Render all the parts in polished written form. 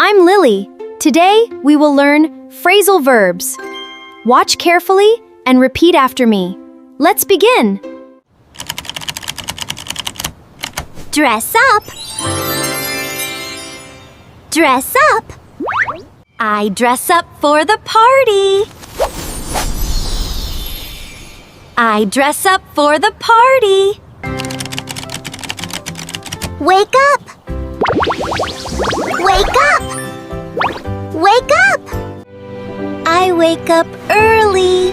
I'm Lily. Today, we will learn phrasal verbs. Watch carefully and repeat after me. Let's begin. Dress up. Dress up. I dress up for the party. I dress up for the party. Wake up. Wake up. Wake up. I wake up early.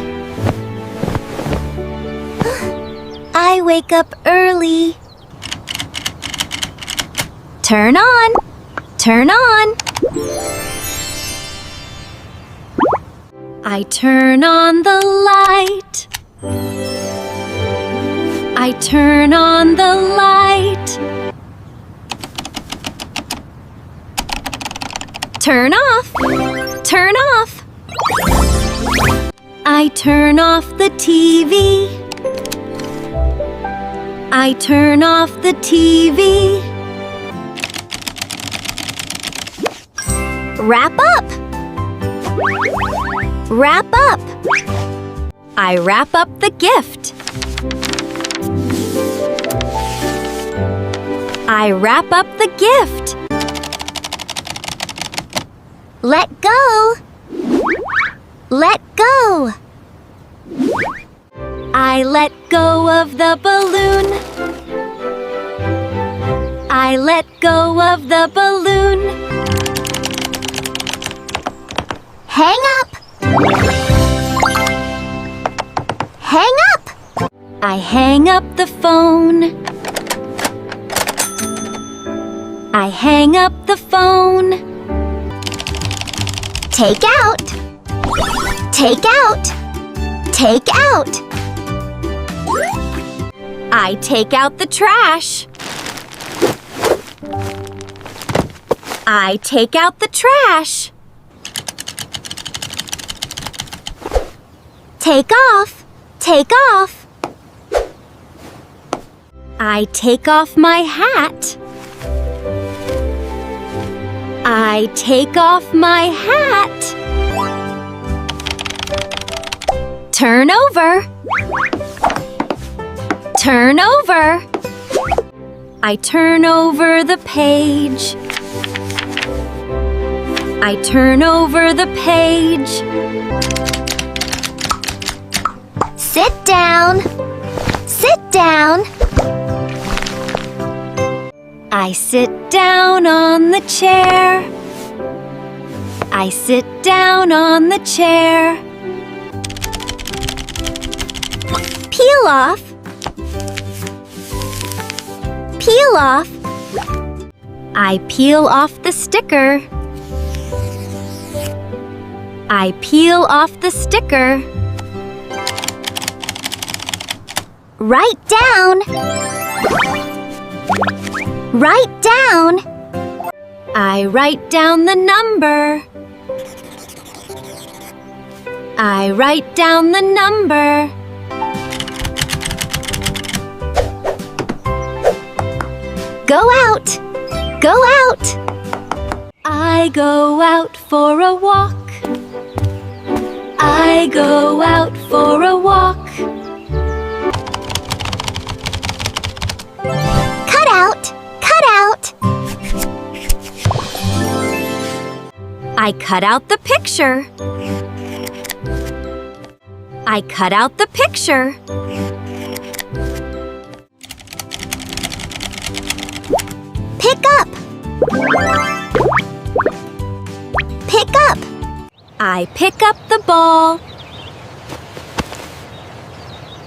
I wake up early. Turn on. Turn on. I turn on the light. I turn on the light. Turn off. Turn off. I turn off the TV. I turn off the TV. Wrap up. Wrap up. I wrap up the gift. I wrap up the gift. Let go. Let go. I let go of the balloon. I let go of the balloon. Hang up. Hang up. I hang up the phone. I hang up the phone. Take out. Take out. Take out. I take out the trash. I take out the trash. Take off. Take off. I take off my hat. I take off my hat. Turn over. Turn over. I turn over the page. I turn over the page. Sit down. Sit down. I sit down on the chair. I sit down on the chair. Peel off. Peel off. I peel off the sticker. I peel off the sticker. Write down. Write down. I write down the number. I write down the number. Go out. Go out. I go out for a walk. I go out for a walk. Cut out. Cut out. I cut out the picture. I cut out the picture. Pick up. Pick up. I pick up the ball.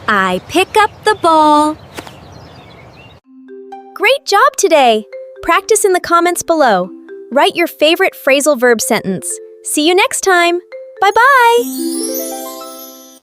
I pick up the ball. Great job today! Practice in the comments below. Write your favorite phrasal verb sentence. See you next time. Bye-bye!